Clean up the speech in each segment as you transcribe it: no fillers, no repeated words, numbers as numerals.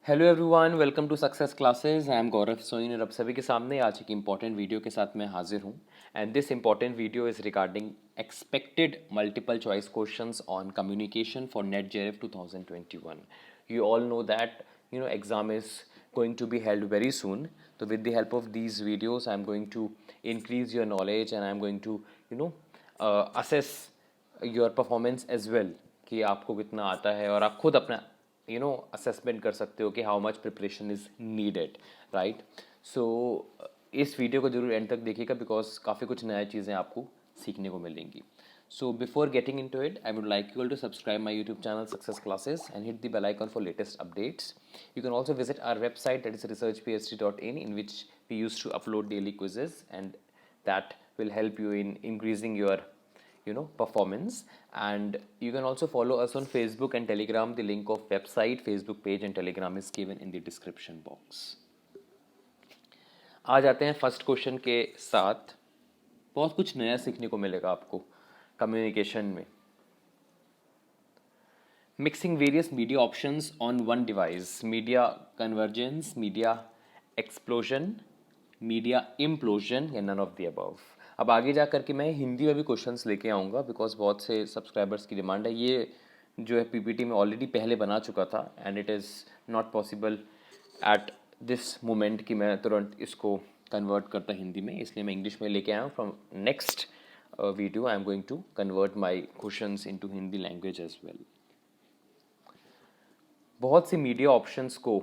Hello everyone, welcome to success classes. I am Gaurav Soin और आप सभी के सामने आज एक इम्पॉर्टेंट वीडियो के साथ मैं हाजिर हूँ। And this important video is regarding expected multiple choice questions on communication for net JRF 2021. You all know that exam is going to be held very soon. So with the help of these videos, I am going to increase your knowledge and I am going to assess your performance as well कि आपको कितना आता है और आप खुद अपना assessment कर सकते हो कि how much preparation is needed, right. So इस वीडियो को जरूर एंड तक देखिएगा बिकॉज काफ़ी कुछ नया चीज़ें आपको सीखने को मिलेंगी। So before getting into it, I would like you all to subscribe my YouTube channel Success Classes and hit the bell icon for latest updates. You can also visit our website, that is researchphd.in, in which we used to upload daily quizzes, and that will help you in increasing your performance. And you can also follow us on Facebook and Telegram. The link of website, Facebook page and Telegram is given in the description box. आ जाते हैं first question के साथ। बहुत कुछ नया सीखने को मिलेगा आपको कम्युनिकेशन में। Mixing various media options on one device, media convergence, media explosion, media implosion या नन ऑफ द अबव। अब आगे जा करके मैं हिंदी में भी क्वेश्चंस लेके आऊँगा बिकॉज बहुत से सब्सक्राइबर्स की डिमांड है। ये जो है पीपीटी में ऑलरेडी पहले बना चुका था and it is not possible at this moment कि मैं तुरंत इसको कन्वर्ट करता हिंदी में, इसलिए मैं इंग्लिश में लेके आया हूँ। From next video I am going to convert my questions into Hindi language as well. बहुत सी मीडिया ऑप्शंस को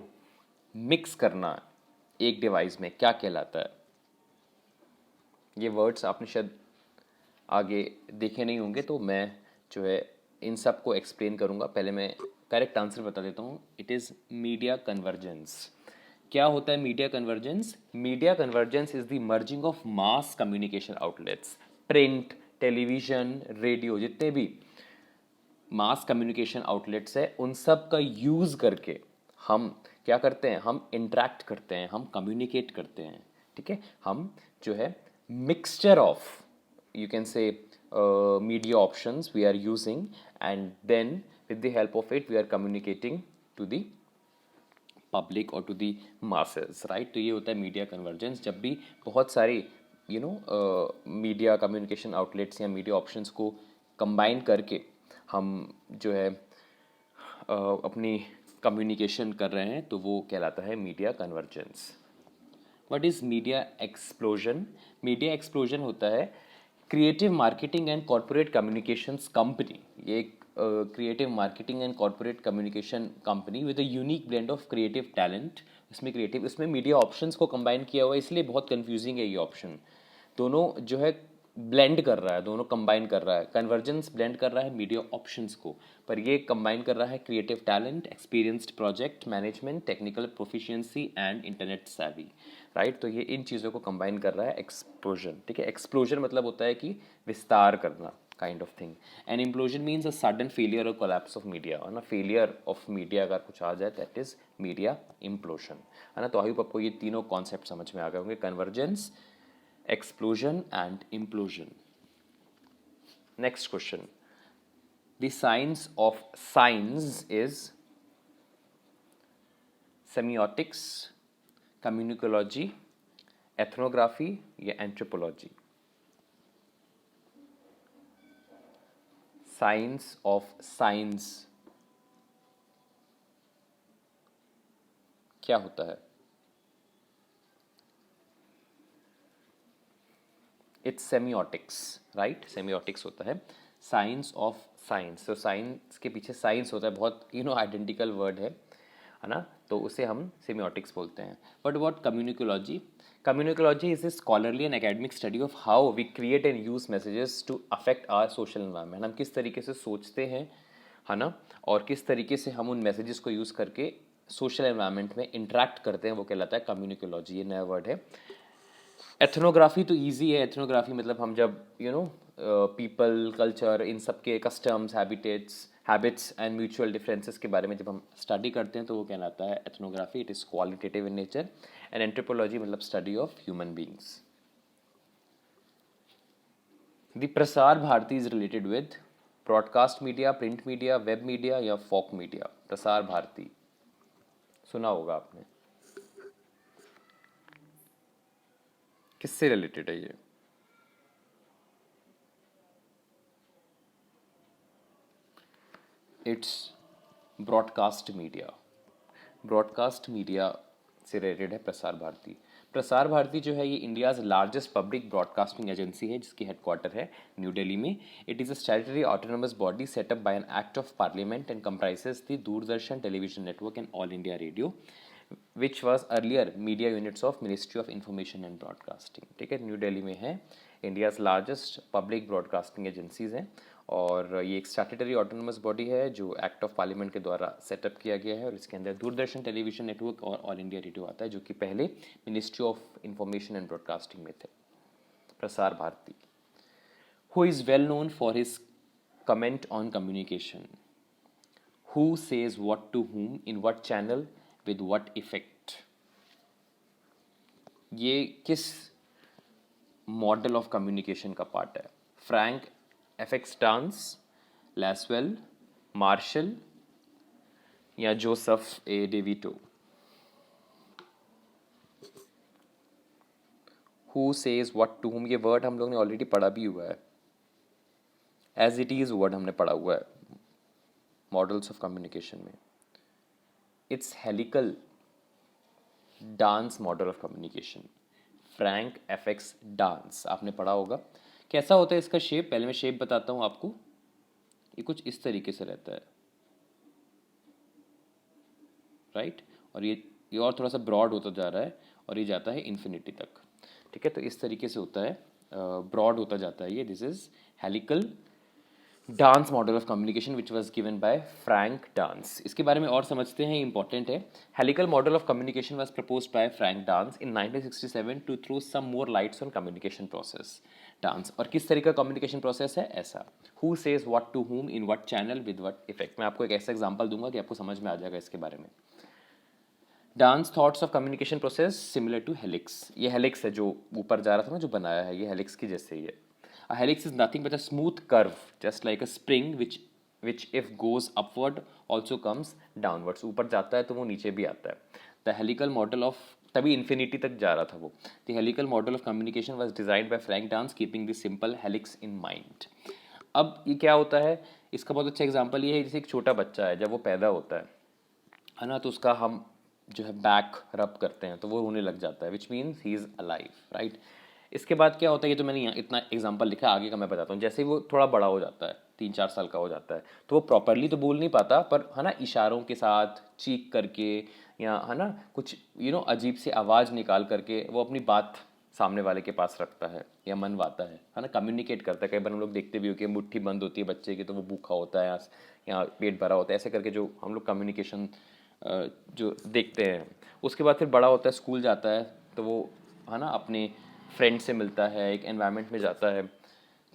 मिक्स करना एक डिवाइस में क्या कहलाता है? ये वर्ड्स आपने शायद आगे देखे नहीं होंगे, तो मैं जो है इन सब को एक्सप्लेन करूँगा। पहले मैं करेक्ट आंसर बता देता हूँ। It is media convergence. क्या होता है media convergence? Media convergence is the merging of mass communication outlets, print, television, radio, जितने भी मास कम्युनिकेशन आउटलेट्स है उन सब का यूज़ करके हम क्या करते हैं? हम इंटरेक्ट करते हैं, हम कम्युनिकेट करते हैं। ठीक है, हम जो है mixture of you can say media options we are using, and then with the help of it we are communicating to the public or to the masses, right? तो ये होता है मीडिया कन्वर्जेंस। जब भी बहुत सारी मीडिया कम्युनिकेशन आउटलेट्स या media options को कंबाइन करके हम जो है अपनी कम्युनिकेशन कर रहे हैं तो वो कहलाता है media convergence. What is media explosion? Media explosion होता है creative marketing and corporate communications company. ये एक creative marketing and corporate communication company with a unique blend of creative talent. इसमें मीडिया ऑप्शंस को कंबाइन किया हुआ है, इसलिए बहुत कंफ्यूजिंग है ये ऑप्शन। दोनों जो है ब्लेंड कर रहा है, दोनों कंबाइन कर रहा है। कन्वर्जेंस ब्लेंड कर रहा है मीडिया ऑप्शंस को, पर ये कंबाइन कर रहा है creative talent, experienced project management, technical proficiency and internet savvy, right. तो ये इन चीज़ों को कंबाइन कर रहा है एक्सप्लोजन। ठीक है, एक्सप्लोजन मतलब होता है कि विस्तार करना, kind of thing. And implosion means a sudden failure और कोलैप्स ऑफ मीडिया, है ना। फेलियर ऑफ मीडिया अगर कुछ आ जाए दैट इज मीडिया इम्प्लोजन, है ना। तो आई होप आपको ये तीनों कॉन्सेप्ट समझ में आ गए होंगे, convergence, explosion and implosion. Next question. The science of signs is semiotics, communicology, ethnography या anthropology? Science of signs क्या होता है? It's semiotics, right. सेमियोटिक्स होता है साइंस ऑफ साइंस। तो साइंस के पीछे साइंस होता है, बहुत आइडेंटिकल वर्ड है ना। तो उसे हम सेमियोटिक्स बोलते हैं। But what communicology? Communicology is a scholarly and academic study of how we create and use messages to affect our social environment. हम किस तरीके से सोचते हैं, है ना, और किस तरीके से हम उन मैसेजेस को यूज़ करके सोशल एनवायरनमेंट में इंटरेक्ट करते हैं, वो कहलाता है कम्युनिकोलॉजी। ये नया वर्ड है। एथनोग्राफी तो ईजी है। एथनोग्राफी मतलब हम जब पीपल, कल्चर, इन सब के customs, habits and mutual differences के बारे में जब हम स्टडी करते हैं तो वो कहलाता है ethnography. It is qualitative in nature. And anthropology मतलब study of human beings. The Prasar Bharati is related with broadcast media, print media, web media या फोक मीडिया? प्रसार भारती, सुना होगा आपने। किससे रिलेटेड है ये? It's broadcast media. Broadcast media से रिलेटेड है प्रसार भारती। प्रसार भारती जो है ये India's largest public broadcasting agency है जिसकी हेडक्वार्टर है न्यू दिल्ली में। It is a statutory autonomous body set up by an act of Parliament and comprises the Doordarshan television network and All India Radio which was earlier media units of Ministry of Information and Broadcasting. ठीक है, न्यू दिल्ली में है, India's largest public broadcasting agencies हैं और ये एक statutory autonomous body है जो एक्ट ऑफ पार्लियामेंट के द्वारा सेटअप किया गया है और इसके अंदर दूरदर्शन टेलीविजन नेटवर्क और ऑल इंडिया रेडियो आता है जो कि पहले Ministry of Information and Broadcasting में थे। Prasar Bharati, who is well known for his comment on communication, who says what to whom in what channel with what effect। ये किस मॉडल ऑफ कम्युनिकेशन का पार्ट है? Frank FX Dance, Lasswell, Marshall या Joseph A DeVito? Who says what to whom, ये word हम लोग ने already पढ़ा भी हुआ है, एज इट इज वर्ड हमने पढ़ा हुआ है मॉडल्स ऑफ कम्युनिकेशन में। It's helical Dance model of communication, Frank FX dance, आपने पढ़ा होगा। कैसा होता है इसका शेप? पहले मैं शेप बताता हूँ आपको। ये कुछ इस तरीके से रहता है, राइट और ये और थोड़ा सा ब्रॉड होता जा रहा है और ये जाता है इन्फिनिटी तक। ठीक है, तो इस तरीके से होता है, ब्रॉड होता जाता है ये। This is helical Dance model of communication which was given by Frank Dance. इसके बारे में और समझते हैं, इंपॉर्टेंट है। Helical model of communication was proposed by Frank Dance in 1967 to throw some more lights on communication process. Dance और किस तरीके का कम्युनिकेशन प्रोसेस है ऐसा, who says what to whom in what channel with what effect. मैं आपको एक ऐसा एग्जांपल दूंगा कि आपको समझ में आ जाएगा इसके बारे में। Dance thoughts of communication process similar to helix. ये हेलिक्स है जो ऊपर जा रहा था ना, जो बनाया है, ये हेलिक्स की जैसे ही है। A helix is nothing but a smooth curve, just like a spring, which if goes upward also comes downwards। ऊपर जाता है तो वो नीचे भी आता है। The helical model of, तभी infinity तक जा रहा था वो। The helical model of communication was designed by Frank Dance, keeping the simple helix in mind। अब ये क्या होता है, इसका बहुत अच्छा एग्जाम्पल ये है, जैसे एक छोटा बच्चा है, जब वो पैदा होता है ना, तो उसका हम जो है बैक रब करते हैं तो वो रोने लग जाता है, which means he is alive, right. इसके बाद क्या होता है, ये तो मैंने यहाँ इतना एग्जांपल लिखा है, आगे का मैं बताता हूँ। जैसे ही वो थोड़ा बड़ा हो जाता है, 3-4 साल का हो जाता है, तो वो प्रॉपरली तो बोल नहीं पाता, पर है ना इशारों के साथ, चीख करके या है ना कुछ अजीब सी आवाज़ निकाल करके वो अपनी बात सामने वाले के पास रखता है या मनवाता है ना, कम्युनिकेट करता है। कई बार हम लोग देखते भी हो कि मुट्ठी बंद होती है बच्चे की तो वो भूखा होता है या पेट भरा होता है, ऐसे करके जो हम लोग कम्युनिकेशन जो देखते हैं। उसके बाद फिर बड़ा होता है, स्कूल जाता है, तो वो है ना अपने फ्रेंड से मिलता है, एक एनवायरनमेंट में जाता है,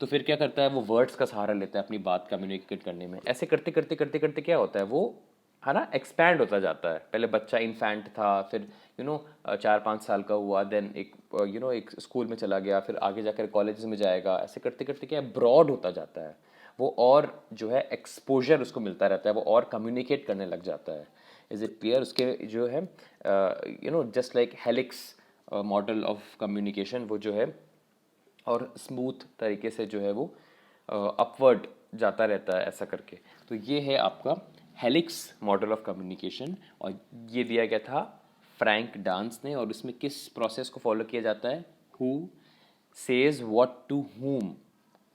तो फिर क्या करता है, वो वर्ड्स का सहारा लेता है अपनी बात कम्युनिकेट करने में। ऐसे करते करते करते करते क्या होता है, वो है ना एक्सपैंड होता जाता है। पहले बच्चा इन्फेंट था, फिर 4-5 साल का हुआ, देन एक एक स्कूल में चला गया, फिर आगे जाकर कॉलेज में जाएगा। ऐसे करते करते क्या ब्रॉड होता जाता है वो, और जो है एक्सपोजर उसको मिलता रहता है, वो और कम्युनिकेट करने लग जाता है। Is it clear? उसके जो है just like helix model of communication, वो जो है और स्मूथ तरीके से जो है वो अपवर्ड जाता रहता है ऐसा करके। तो ये है आपका हेलिक्स मॉडल ऑफ कम्युनिकेशन, और ये दिया गया था फ्रैंक डांस ने। और इसमें किस प्रोसेस को फॉलो किया जाता है, who says what to whom,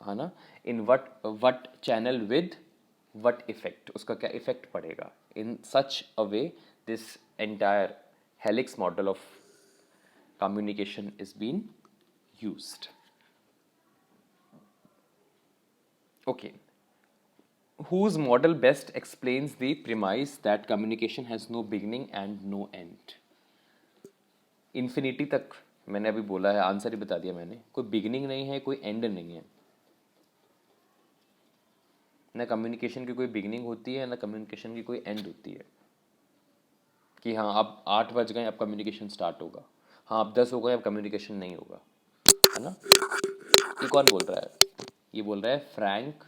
है ना, in what channel with what effect, उसका क्या इफेक्ट पड़ेगा। In such a way this entire helix model of communication is being used. Okay, whose model best explains the premise that communication has no beginning and no end? Infinity तक मैंने अभी बोला है, answer ही बता दिया मैंने, कोई बिगिनिंग नहीं है, कोई एंड नहीं है। ना कम्युनिकेशन की कोई बिगिनिंग होती है, ना कम्युनिकेशन की कोई एंड होती है कि हाँ अब 8 बज गए अब कम्युनिकेशन स्टार्ट होगा, हाँ अब 10 हो गए अब कम्युनिकेशन नहीं होगा, है ना। ये कौन बोल रहा है? ये बोल रहा है Frank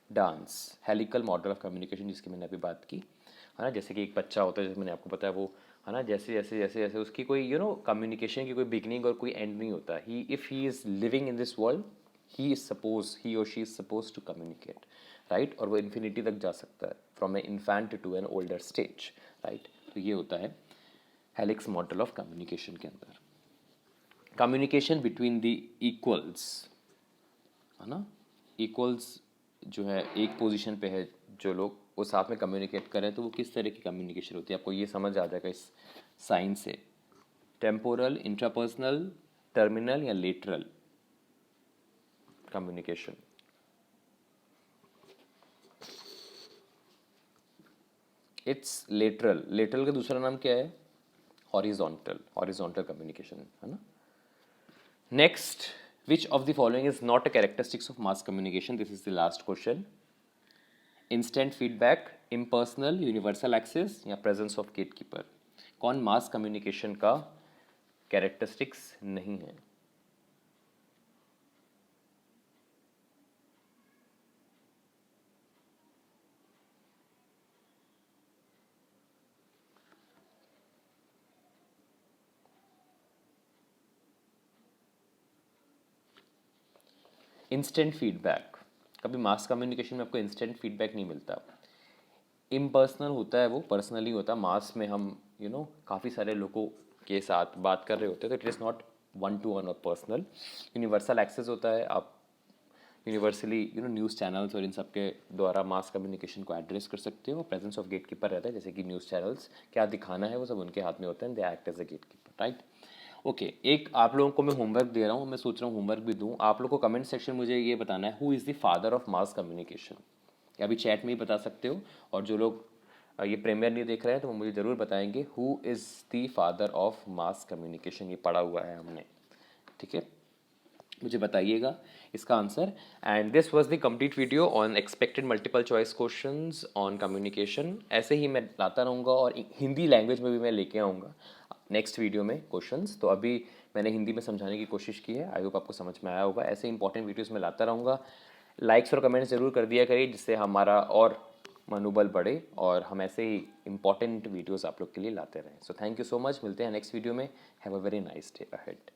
dance, helical model of communication, जिसकी मैंने अभी बात की, है ना, जैसे कि एक बच्चा होता है, जैसे मैंने आपको बताया वो, है ना, जैसे जैसे जैसे जैसे उसकी कोई कम्युनिकेशन की कोई बिगनिंग और कोई एंड नहीं होता। He if he is living in this world, he or she is suppose to communicate, right, और वो इन्फिनिटी तक जा सकता है, from a infant to an older stage, right. तो ये होता है हेलिक्स मॉडल ऑफ कम्युनिकेशन के अंदर। कम्युनिकेशन बिटवीन द इक्वल्स, है ना, इक्वल्स जो है एक पोजीशन पे है जो लोग वो साथ में कम्युनिकेट करें, तो वो किस तरह की कम्युनिकेशन होती है, आपको ये समझ आ जाएगा इस साइन से। टेम्पोरल, इंट्रापर्सनल, टर्मिनल या lateral communication. It's lateral. Lateral का दूसरा नाम क्या है? हॉरिजॉन्टल। हॉरिजॉन्टल कम्युनिकेशन, है ना। Next, which of the following is not a characteristics of mass communication? This is the last question. Instant feedback, impersonal, universal access या presence of gatekeeper? कौन mass communication का कैरेक्टरिस्टिक्स नहीं है? Instant feedback. कभी mass communication में आपको instant feedback नहीं मिलता। इम्पर्सनल होता है, वो पर्सनली होता है। मास में हम काफ़ी सारे लोगों के साथ बात कर रहे होते हैं, तो it is not one two one और पर्सनल। यूनिवर्सल एक्सेस होता है, आप यूनिवर्सली न्यूज़ चैनल्स और इन सब के द्वारा मास कम्युनिकेशन को एड्रेस कर सकते हो। प्रेजेंस ऑफ गेट कीपर रहता है, जैसे कि न्यूज़ चैनल्स क्या दिखाना है वो सब उनके हाथ में होता है, they act as a gatekeeper, right. Okay, एक आप लोगों को मैं होमवर्क दे रहा हूँ, मैं सोच रहा हूँ होमवर्क भी दूँ आप लोग को। कमेंट सेक्शन मुझे ये बताना है who is the father of mass communication, या अभी चैट में ही बता सकते हो। और जो लोग ये प्रीमियर नहीं देख रहे हैं तो वो मुझे ज़रूर बताएंगे who is the father of mass communication. ये पढ़ा हुआ है हमने, ठीक है, मुझे बताइएगा इसका answer. And this was the complete video on expected multiple choice questions on communication. ऐसे ही मैं लाता रहूँगा और हिंदी लैंग्वेज में भी मैं लेके आऊँगा नेक्स्ट वीडियो में क्वेश्चंस। तो अभी मैंने हिंदी में समझाने की कोशिश की है, आई होप आपको समझ में आया होगा। ऐसे इंपॉर्टेंट वीडियोज़ में लाता रहूँगा। लाइक्स और कमेंट्स ज़रूर कर दिया करिए, जिससे हमारा और मनोबल बढ़े और हम ऐसे ही इंपॉर्टेंट वीडियोज़ आप लोग के लिए लाते रहें। So thank you so much, मिलते हैं नेक्स्ट वीडियो में। Have a very nice day ahead.